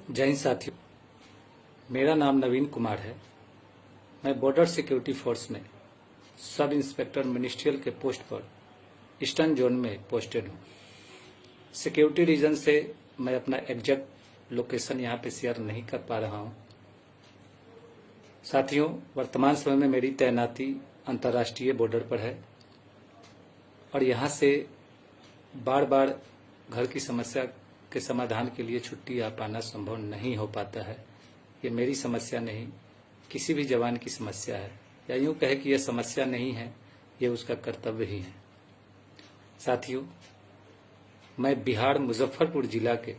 जय हिंद साथियों, मेरा नाम नवीन कुमार है। मैं बॉर्डर सिक्योरिटी फोर्स में सब इंस्पेक्टर मिनिस्ट्रियल के पोस्ट पर ईस्टर्न जोन में पोस्टेड हूँ। सिक्योरिटी रीजन से मैं अपना एग्जैक्ट लोकेशन यहाँ पे शेयर नहीं कर पा रहा हूँ। साथियों, वर्तमान समय में मेरी तैनाती अंतर्राष्ट्रीय बॉर्डर पर है और यहाँ से बार बार घर की समस्या के समाधान के लिए छुट्टी आ पाना संभव नहीं हो पाता है। ये मेरी समस्या नहीं, किसी भी जवान की समस्या है, या यूं कहे कि यह समस्या नहीं है, ये उसका कर्तव्य ही है। साथियों, मैं बिहार मुजफ्फरपुर जिला के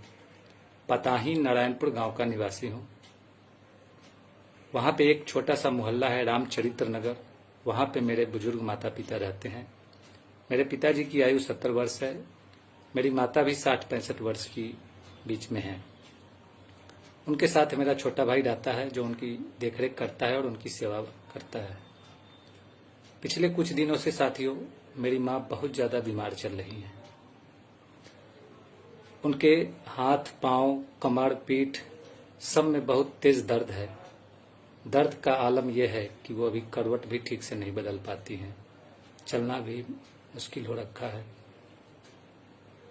पताही नारायणपुर गांव का निवासी हूं। वहां पे एक छोटा सा मोहल्ला है रामचरित्र नगर। वहां पे मेरे बुजुर्ग माता पिता रहते हैं। मेरे पिताजी की आयु 70 वर्ष है। मेरी माता भी 60-65 वर्ष की बीच में है। उनके साथ मेरा छोटा भाई रहता है जो उनकी देखरेख करता है और उनकी सेवा करता है। पिछले कुछ दिनों से साथियों, मेरी माँ बहुत ज्यादा बीमार चल रही हैं। उनके हाथ, पांव, कमर, पीठ सब में बहुत तेज दर्द है। दर्द का आलम यह है कि वो अभी करवट भी ठीक से नहीं बदल पाती हैं। चलना भी मुश्किल हो रखा है।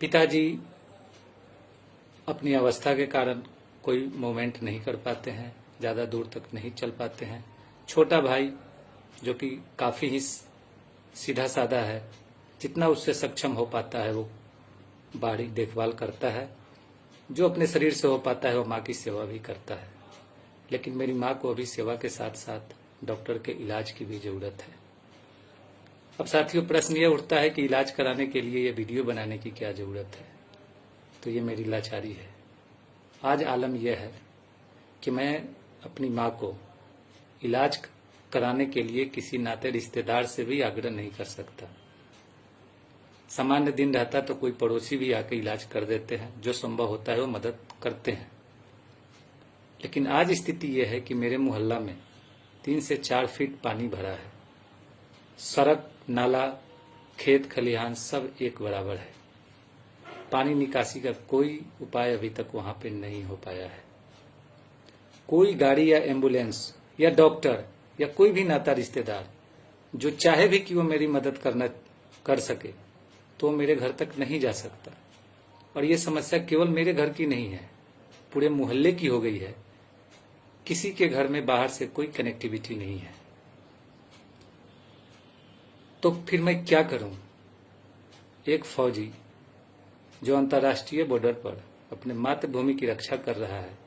पिताजी अपनी अवस्था के कारण कोई मूवमेंट नहीं कर पाते हैं, ज्यादा दूर तक नहीं चल पाते हैं। छोटा भाई जो कि काफी ही सीधा साधा है, जितना उससे सक्षम हो पाता है वो बारीक देखभाल करता है। जो अपने शरीर से हो पाता है वो माँ की सेवा भी करता है। लेकिन मेरी माँ को अभी सेवा के साथ साथ डॉक्टर के इलाज की भी जरूरत है। अब साथियों, प्रश्न ये उठता है कि इलाज कराने के लिए ये वीडियो बनाने की क्या जरूरत है। तो ये मेरी लाचारी है। आज आलम यह है कि मैं अपनी माँ को इलाज कराने के लिए किसी नाते रिश्तेदार से भी आग्रह नहीं कर सकता। सामान्य दिन रहता तो कोई पड़ोसी भी आके इलाज कर देते हैं, जो संभव होता है वो मदद करते हैं। लेकिन आज स्थिति यह है कि मेरे मोहल्ला में 3 से 4 फीट पानी भरा है। सड़क, नाला, खेत खलिहान सब एक बराबर है। पानी निकासी का कोई उपाय अभी तक वहां पे नहीं हो पाया है। कोई गाड़ी या एम्बुलेंस या डॉक्टर या कोई भी नाता रिश्तेदार जो चाहे भी कि वो मेरी मदद कर सके तो मेरे घर तक नहीं जा सकता। और ये समस्या केवल मेरे घर की नहीं है, पूरे मोहल्ले की हो गई है। किसी के घर में बाहर से कोई कनेक्टिविटी नहीं है। तो फिर मैं क्या करूं? एक फौजी जो अंतर्राष्ट्रीय बॉर्डर पर अपने मातृभूमि की रक्षा कर रहा है,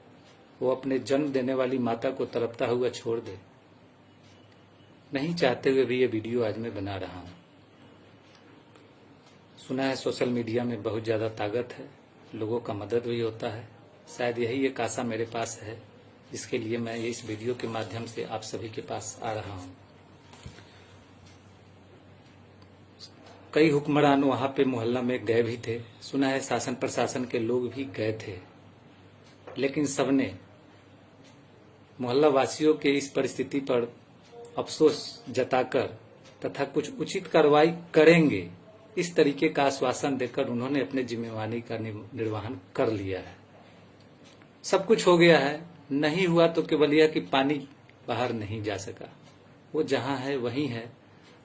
वो अपने जन्म देने वाली माता को तड़पता हुआ छोड़ दे? नहीं चाहते हुए भी ये वीडियो आज मैं बना रहा हूं। सुना है सोशल मीडिया में बहुत ज्यादा ताकत है, लोगों का मदद भी होता है। शायद यही एक आशा मेरे पास है, जिसके लिए मैं इस वीडियो के माध्यम से आप सभी के पास आ रहा हूं। कई हुक्मरान वहां पे मोहल्ला में गए भी थे। सुना है शासन प्रशासन के लोग भी गए थे। लेकिन सबने मोहल्ला वासियों के इस परिस्थिति पर अफसोस जताकर तथा कुछ उचित कार्रवाई करेंगे, इस तरीके का आश्वासन देकर उन्होंने अपने जिम्मेवारी का निर्वहन कर लिया है। सब कुछ हो गया है। नहीं हुआ तो केवल यह कि पानी बाहर नहीं जा सका। वो जहां है वहीं है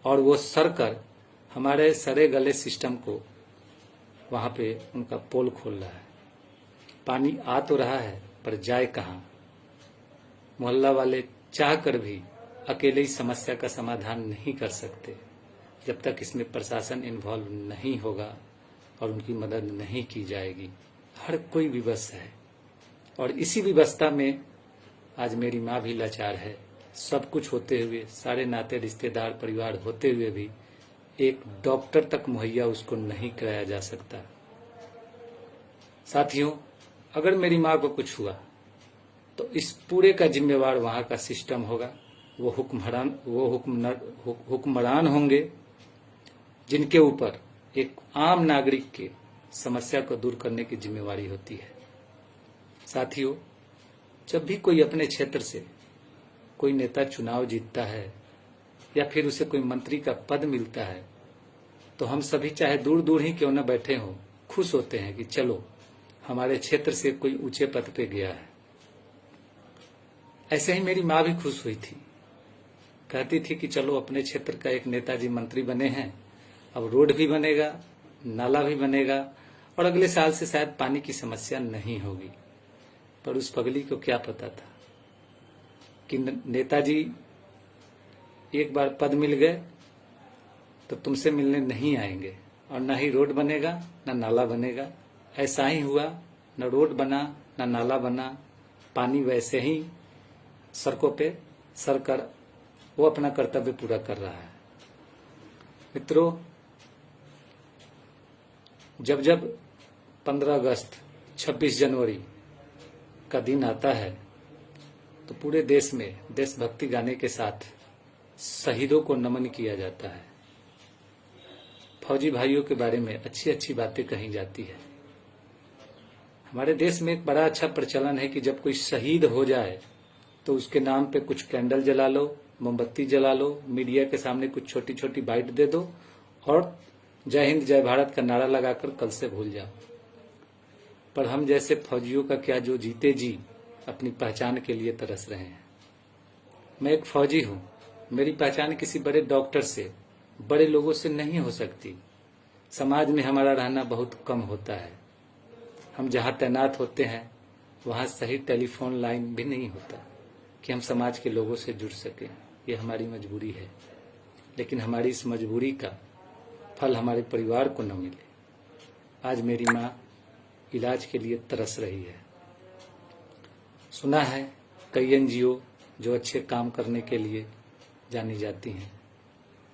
और वो सरकर हमारे सरे गले सिस्टम को वहां पे उनका पोल खोल रहा है। पानी आ तो रहा है पर जाए कहां? मोहल्ला वाले चाह कर भी अकेले इस समस्या का समाधान नहीं कर सकते जब तक इसमें प्रशासन इन्वॉल्व नहीं होगा और उनकी मदद नहीं की जाएगी। हर कोई विवश है और इसी विवशता में आज मेरी माँ भी लाचार है। सब कुछ होते हुए, सारे नाते रिश्तेदार परिवार होते हुए भी एक डॉक्टर तक मुहैया उसको नहीं कराया जा सकता। साथियों, अगर मेरी माँ को कुछ हुआ तो इस पूरे का जिम्मेवार वहां का सिस्टम होगा। वो हुक्मरान होंगे जिनके ऊपर एक आम नागरिक के समस्या को दूर करने की जिम्मेवारी होती है। साथियों, जब भी कोई अपने क्षेत्र से कोई नेता चुनाव जीतता है या फिर उसे कोई मंत्री का पद मिलता है, तो हम सभी चाहे दूर दूर ही क्यों न बैठे हों, खुश होते हैं कि चलो हमारे क्षेत्र से कोई ऊंचे पद पे गया है। ऐसे ही मेरी माँ भी खुश हुई थी, कहती थी कि चलो अपने क्षेत्र का एक नेताजी मंत्री बने हैं, अब रोड भी बनेगा, नाला भी बनेगा और अगले साल से शायद पानी की समस्या नहीं होगी। पर उस पगली को क्या पता था कि नेताजी एक बार पद मिल गए तो तुमसे मिलने नहीं आएंगे और ना ही रोड बनेगा ना नाला बनेगा। ऐसा ही हुआ, न रोड बना न नाला बना, पानी वैसे ही सड़कों पे सर कर वो अपना कर्तव्य पूरा कर रहा है। मित्रों, जब जब 15 अगस्त 26 जनवरी का दिन आता है तो पूरे देश में देशभक्ति गाने के साथ शहीदों को नमन किया जाता है। फौजी भाइयों के बारे में अच्छी अच्छी बातें कही जाती है। हमारे देश में एक बड़ा अच्छा प्रचलन है कि जब कोई शहीद हो जाए तो उसके नाम पे कुछ कैंडल जला लो, मोमबत्ती जला लो, मीडिया के सामने कुछ छोटी छोटी बाइट दे दो और जय हिंद जय भारत का नारा लगाकर कल से भूल जाओ। पर हम जैसे फौजियों का क्या, जो जीते जी अपनी पहचान के लिए तरस रहे हैं। मैं एक फौजी हूं, मेरी पहचान किसी बड़े डॉक्टर से, बड़े लोगों से नहीं हो सकती। समाज में हमारा रहना बहुत कम होता है। हम जहां तैनात होते हैं वहां सही टेलीफोन लाइन भी नहीं होता कि हम समाज के लोगों से जुड़ सकें। ये हमारी मजबूरी है, लेकिन हमारी इस मजबूरी का फल हमारे परिवार को न मिले। आज मेरी माँ इलाज के लिए तरस रही है। सुना है कई एनजीओ जो अच्छे काम करने के लिए जानी जाती हैं।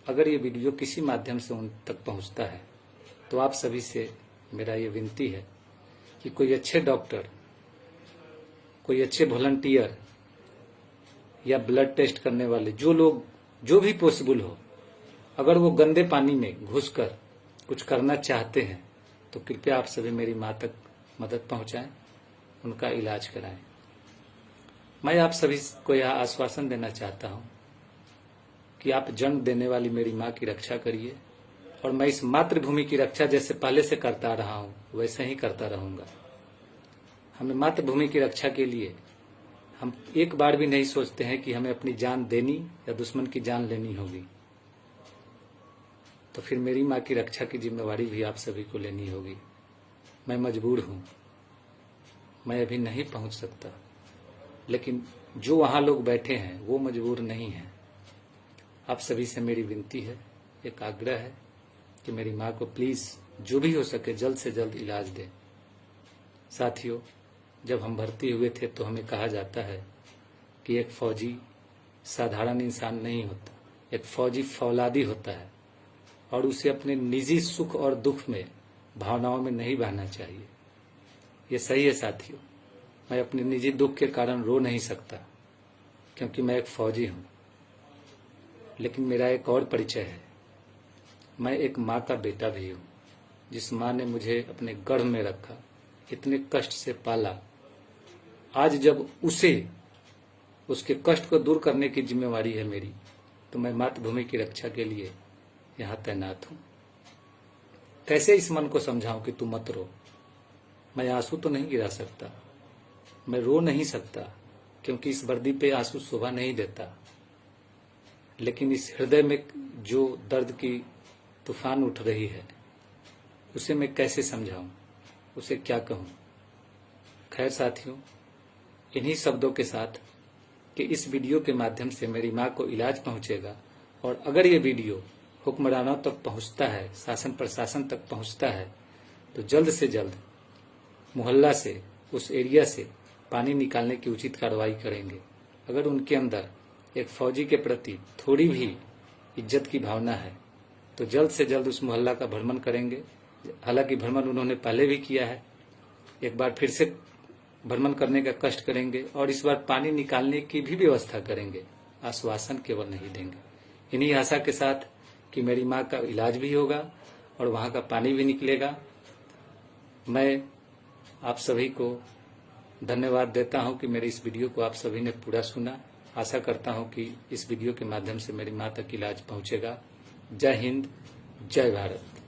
अगर ये वीडियो किसी माध्यम से उन तक पहुंचता है तो आप सभी से मेरा ये विनती है कि कोई अच्छे डॉक्टर, कोई अच्छे वॉलंटियर या ब्लड टेस्ट करने वाले, जो लोग, जो भी पॉसिबल हो, अगर वो गंदे पानी में घुसकर कुछ करना चाहते हैं तो कृपया आप सभी मेरी माँ तक मदद पहुंचाएं, उनका इलाज कराएं। मैं आप सभी को यह आश्वासन देना चाहता हूं कि आप जन्म देने वाली मेरी माँ की रक्षा करिए और मैं इस मातृभूमि की रक्षा जैसे पहले से करता रहा हूं वैसे ही करता रहूंगा। हमें मातृभूमि की रक्षा के लिए हम एक बार भी नहीं सोचते हैं कि हमें अपनी जान देनी या दुश्मन की जान लेनी होगी। तो फिर मेरी माँ की रक्षा की जिम्मेवारी भी आप सभी को लेनी होगी। मैं मजबूर हूं, मैं अभी नहीं पहुंच सकता, लेकिन जो वहां लोग बैठे हैं वो मजबूर नहीं हैं। आप सभी से मेरी विनती है, एक आग्रह है कि मेरी माँ को प्लीज जो भी हो सके जल्द से जल्द इलाज दें। साथियों, जब हम भर्ती हुए थे तो हमें कहा जाता है कि एक फौजी साधारण इंसान नहीं होता, एक फौजी फौलादी होता है और उसे अपने निजी सुख और दुख में, भावनाओं में नहीं बहना चाहिए। ये सही है साथियों, मैं अपने निजी दुख के कारण रो नहीं सकता क्योंकि मैं एक फौजी हूं, लेकिन मेरा एक और परिचय है। मैं एक माँ का बेटा भी हूं, जिस माँ ने मुझे अपने गर्भ में रखा, इतने कष्ट से पाला। आज जब उसके कष्ट को दूर करने की जिम्मेवारी है मेरी, तो मैं मातृभूमि की रक्षा के लिए यहां तैनात हूं। कैसे इस मन को समझाऊं कि तू मत रो। मैं आंसू तो नहीं गिरा सकता, मैं रो नहीं सकता क्योंकि इस वर्दी पे आंसू शोभा नहीं देता, लेकिन इस हृदय में जो दर्द की तूफान उठ रही है उसे मैं कैसे समझाऊं, उसे क्या कहूं। खैर साथियों, इन्हीं शब्दों के साथ कि इस वीडियो के माध्यम से मेरी माँ को इलाज पहुंचेगा और अगर ये वीडियो हुक्मरानों तक पहुंचता है, शासन प्रशासन तक पहुंचता है, तो जल्द से जल्द मोहल्ला से, उस एरिया से पानी निकालने की उचित कार्रवाई करेंगे। अगर उनके अंदर एक फौजी के प्रति थोड़ी भी इज्जत की भावना है तो जल्द से जल्द उस मोहल्ला का भ्रमण करेंगे। हालांकि भ्रमण उन्होंने पहले भी किया है, एक बार फिर से भ्रमण करने का कष्ट करेंगे और इस बार पानी निकालने की भी व्यवस्था करेंगे। आश्वासन केवल नहीं देंगे। इन्हीं आशा के साथ कि मेरी माँ का इलाज भी होगा और वहाँ का पानी भी निकलेगा, मैं आप सभी को धन्यवाद देता हूं कि मेरे इस वीडियो को आप सभी ने पूरा सुना। आशा करता हूं कि इस वीडियो के माध्यम से मेरी माँ तक इलाज पहुंचेगा। जय हिंद, जय भारत।